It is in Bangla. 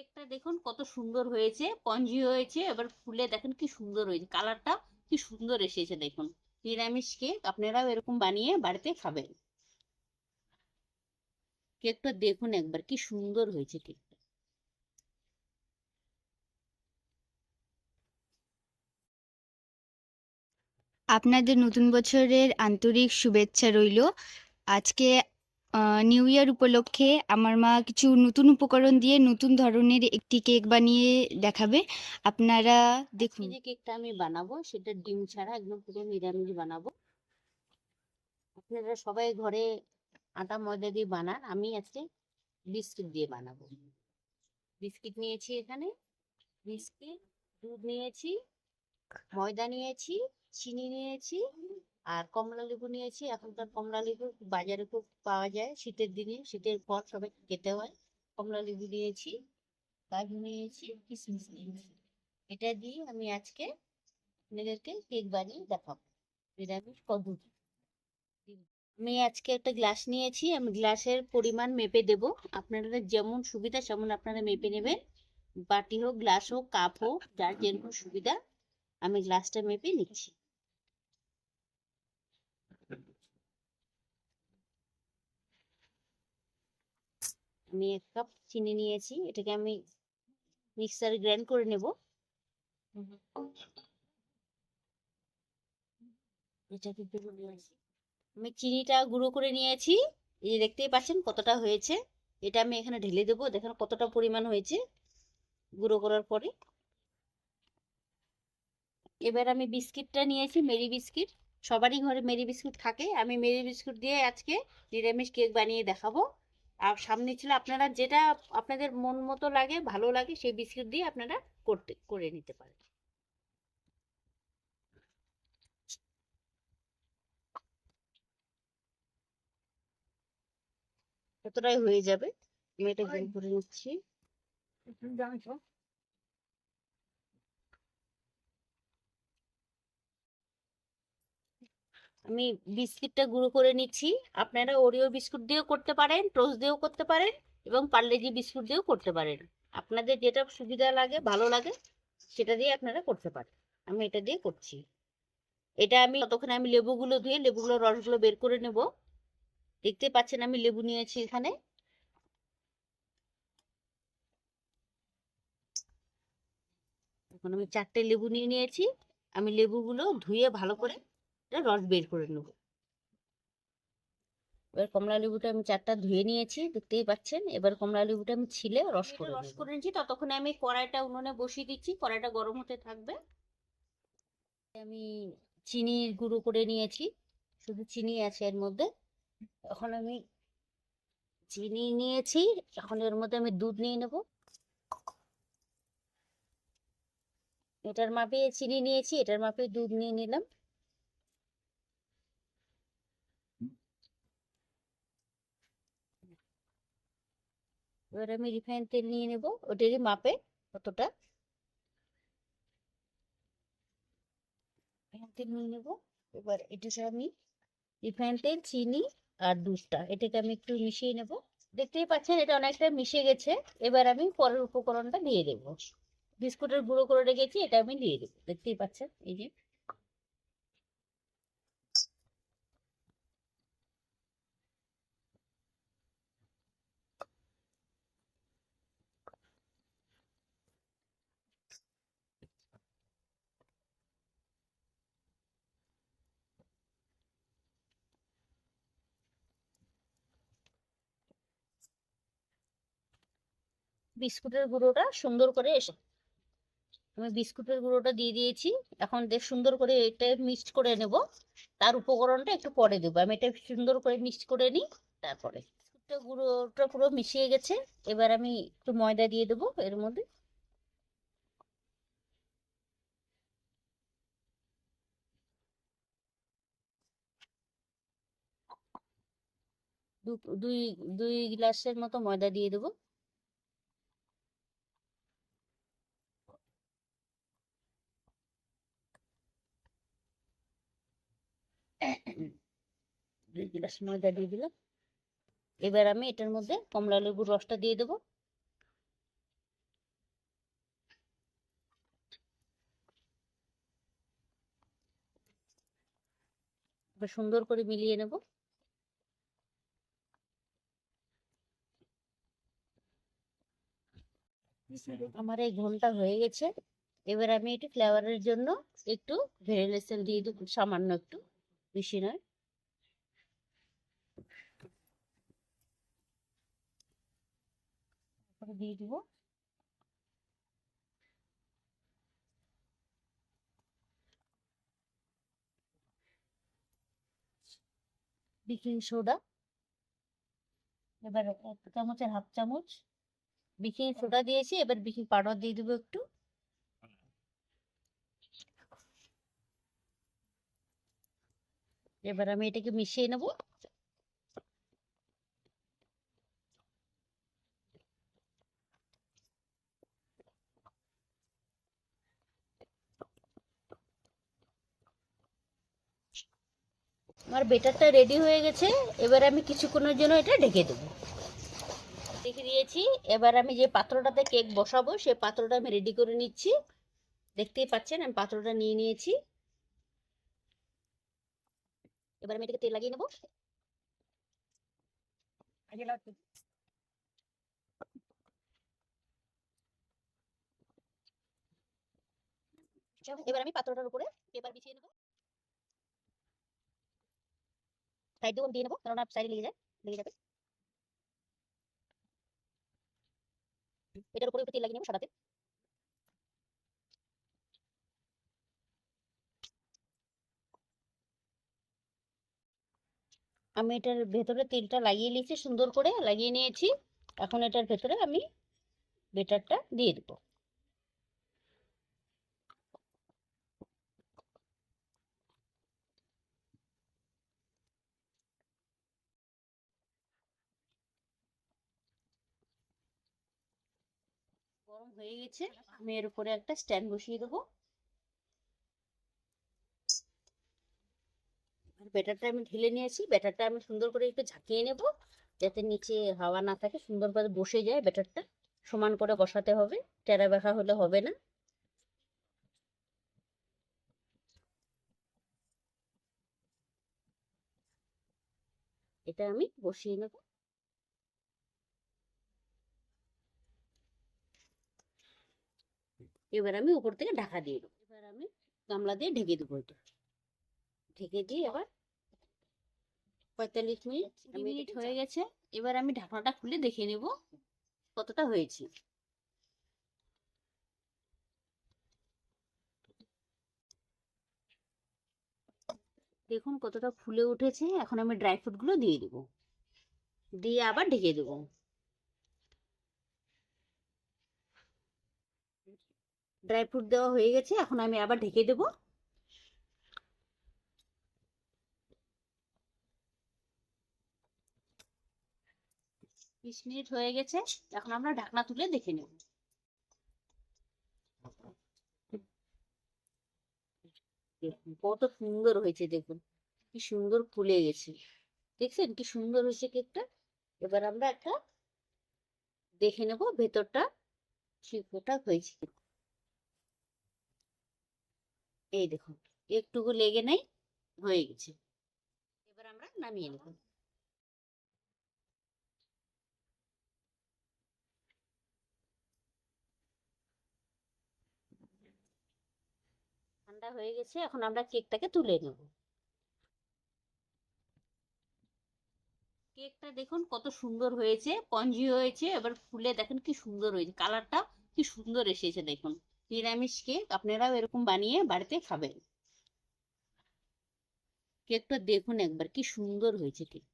কেকটা দেখুন কত সুন্দর হয়েছে, স্পঞ্জি হয়েছে। এবার ফুলে দেখেন কি সুন্দর হয়েছে, কালারটা কি সুন্দর এসেছে দেখুন। নিরামিষ কেক আপনারাও এরকম বানিয়ে বাড়িতে খাবেন। কেকটা দেখুন একবার কি সুন্দর হয়েছে কেকটা। আপনাদের নতুন বছরের আন্তরিক শুভেচ্ছা রইল। আজকে নিউ ইয়ার উপলক্ষে আমার মা কিছু নতুন উপকরণ দিয়ে নতুন ধরনের একটি কেক বানিয়ে দেখাবে। আপনারা আজকে দেখুন। যে কেকটা আমি বানাবো সেটা ডিম ছাড়া একদম পুরো নিরামিষ বানাবো। আপনারা সবাই ঘরে আটা ময়দা দিয়ে বানান, আমি আজকে বিস্কিট দিয়ে বানাবো। বিস্কিট নিয়েছি এখানে, বিস্কিট, দুধ নিয়েছি, ময়দা নিয়েছি, চিনি নিয়েছি, আর কমলা লেবু নিয়েছি। এখনকার কমলা লেবু বাজারে খুব পাওয়া যায়, শীতের দিনে, শীতের পর সবাই খেতে হয়। কমলা লেবু নিয়েছি, কাজু নিয়েছি, কিশমিশ নিয়েছি। এটা দিয়ে আমি আজকে আপনাদেরকে কেক বানিয়ে দেখাবো নিরামিষ পদ্ধতি। আমি আজকে একটা গ্লাস নিয়েছি, আমি গ্লাসের পরিমাণ মেপে দেব। আপনারা যেমন সুবিধা সেমন আপনারা মেপে নেবেন। বাটি হোক, গ্লাস হোক, কাপ হোক, যার যেরকম সুবিধা। আমি গ্লাসটা মেপে নিচ্ছি। আমি 1 কাপ চিনি নিয়েছি, এটাকে আমি মিক্সারে গ্রাইন্ড করে নেব। এটাকে আমি চিনিটা গুঁড়ো করে নিয়েছি, এই যে দেখতেই পাচ্ছেন কতটা হয়েছে। এটা আমি এখানে ঢেলে দেবো, দেখেন কতটা পরিমাণ হয়েছে গুঁড়ো করার পরে। এবার আমি বিস্কিটটা নিয়েছি, মেরি বিস্কিট। সবারই ঘরে মেরি বিস্কুট থাকে, আমি মেরি বিস্কুট দিয়ে আজকে নিরামিষ কেক বানিয়ে দেখাবো। আর সামনে ছিল, আপনারা যেটা আপনাদের মন মতো লাগে, ভালো লাগে, সেই বিস্কুট দিয়ে আপনারা করে নিতে পারেন। কতটাই হয়ে যাবে, আমি এটা গুঁড়ো করে নিচ্ছি। আমি বিস্কিটটা গুঁড়ো করে নিচ্ছি। আপনারা ওরিও বিস্কুট দিয়েও করতে পারেন, টোস্ট দিয়েও করতে পারেন, এবং পার্লেজি বিস্কুট দিয়েও করতে পারেন। আপনাদের যেটা সুবিধা লাগে, ভালো লাগে, সেটা দিয়ে আপনারা করতে পারেন। আমি এটা দিয়ে করছি। এটা আমি ততক্ষণে আমি লেবুগুলো ধুয়ে লেবুগুলো রসগুলো বের করে নেব। দেখতে পাচ্ছেন আমি লেবু নিয়েছি এখানে। এখন আমি 4টে লেবু নিয়ে নিয়েছি। আমি লেবুগুলো ধুয়ে ভালো করে রস বের করে নেব। এবার কমলা লেবুটা আমি 4টা ধুয়ে নিয়েছি, দেখতেই পাচ্ছেন। এবার কমলা লেবুটা আমি ছিলে রস করে নিয়েছি। ততক্ষণে আমি কড়াইটা উনুনে বসিয়ে দিচ্ছি, কড়াইটা গরম হতে থাকবে। আমি চিনি গুঁড়ো করে নিয়েছি, শুধু চিনি আছে এর মধ্যে। এখন আমি চিনি নিয়েছি, এখন এর মধ্যে আমি দুধ নিয়ে নেব। এটার মাপে চিনি নিয়েছি, এটার মাপে দুধ নিয়ে নিলাম। এবার আমি রিফাইন তেল নিয়ে নেব, ওটারই মাপে কতটা রিফাইন তেল নিয়ে নেব। এবার এটাতে আমি রিফাইন তেল, চিনি আর দুধটা, এটাকে আমি একটু মিশিয়ে নেব। দেখতেই পাচ্ছেন এটা অনেকটা মিশে গেছে। এবার আমি পরের উপকরণটা দিয়ে দেবো। বিস্কুটের গুঁড়ো করে রেখেছি, এটা আমি দিয়ে দেবো, দেখতেই পাচ্ছেন এই যে। বিস্কুটের গুঁড়োটা সুন্দর করে এসে আমি বিস্কুটের গুঁড়োটা দিয়ে দিয়েছি। এখন দেখ সুন্দর করে এটা মিক্সড করে নেব। তার উপকরণটা একটু পরে দেবো, আমি এটা সুন্দর করে মিক্সড করে নিই। তারপরে বিস্কুটটা গুঁড়োটা পুরো মিশিয়ে গেছে। এবার আমি একটু ময়দা দিয়ে দেবো এর মধ্যে। দুই দুই গ্লাসের মতো ময়দা দিয়ে দেবো। দুই গ্লাস ময়দা দিয়ে দিলাম। এবার আমি এটার মধ্যে কমলা লেবুর রসটা দিয়ে দেবো। এবার সুন্দর করে মিলিয়ে নেব। আমার এই ঘোলটা হয়ে গেছে। এবার আমি একটু ফ্লেভারের জন্য একটু ভ্যানিলা এসেন্স দিয়ে দেবো, সামান্য একটু, বেশি নয়। দিয়ে দিব বেকিং সোডা। এবার এক চামচের হাফ চামচ বেকিং সোডা দিয়েছি, এবার বেকিং পাউডার দিয়ে দেবো একটু। এবার আমি এটাকে মিশিয়ে নেব। আমার বেটারটা রেডি হয়ে গেছে। এবার আমি কিছুক্ষণের জন্য এটা ঢেকে দেবো। রেখে দিয়েছি। এবার আমি যে পাত্রটাতে কেক বসাবো সেই পাত্রটা আমি রেডি করে নিচ্ছি। দেখতেই পাচ্ছেন আমি পাত্রটা নিয়ে নিয়েছি। এবার আমি এটাকে তেল লাগিয়ে নেবো। এবার আমি পাত্রটার উপরে পেপার বিছিয়ে নেবো। সাইড দিয়ে দিয়ে নেবো, কারণ সাইডে লেগে যাবে। এটার উপরে একটু তেল লাগিয়ে নেবো সাদাতে। আমি এটার ভেতরে তেলটা লাগিয়ে নিয়েছি, সুন্দর করে লাগিয়ে নিয়েছি। এখন এটার ভেতরে আমি বেটারটা দিয়ে দেবো। গরম হয়ে গেছে, আমি এর উপরে একটা স্ট্যান্ড বসিয়ে দেবো। ব্যাটারটা আমি ঢেলে নিয়েছি। ব্যাটারটা আমি সুন্দর করে একটু ঝাঁকিয়ে নেব, যাতে নিচে হাওয়া না থাকে, সুন্দরভাবে বসে যায়। ব্যাটারটা সমান করে বসাতে হবে, টেরা বেঁকা হলে হবে না। এটা আমি বসিয়ে নেব। এবার আমি উপর থেকে ঢাকা দিয়ে দেবো। এবার আমি গামলা দিয়ে ঢেকে দেবো। এটা ঢেকে দিয়ে এবার 45 মিনিট হয়ে গেছে। এবার আমি ঢাকনাটা খুলে দেখে নেব কতটা হয়েছে। দেখুন কতটা ফুলে উঠেছে। এখন আমি ড্রাই ফ্রুট গুলো দিয়ে দেবো, দিয়ে আবার ঢেকে দেবো। ড্রাই ফ্রুট দেওয়া হয়ে গেছে, এখন আমি আবার ঢেকে দেবো। 20 মিনিট হয়ে গেছে, এখন আমরা ঢাকনা তুলে দেখে নেব। দেখুন কত সুন্দর হয়েছে, দেখুন কি সুন্দর ফুলে গেছে। দেখছেন কি সুন্দর হয়েছে কেকটা। এবার আমরা একটা দেখে নেব ভেতরটা শিল্পটা হয়েছে। এই দেখুন একটুকু লেগে নেই, হয়ে গেছে। এবার আমরা নামিয়ে নেব। ঠান্ডা হয়ে গেছে, এখন আমরা কেকটাকে তুলে নেব। কেকটা দেখুন কত সুন্দর হয়েছে, স্পঞ্জি হয়েছে। এবার ফুলে দেখেন কি সুন্দর হয়েছে, কালারটা কি সুন্দর এসেছে। দেখুন নিরামিষ কেক আপনারাও এরকম বানিয়ে বাড়িতে খাবেন। কেকটা দেখুন একবার কি সুন্দর হয়েছে কেক।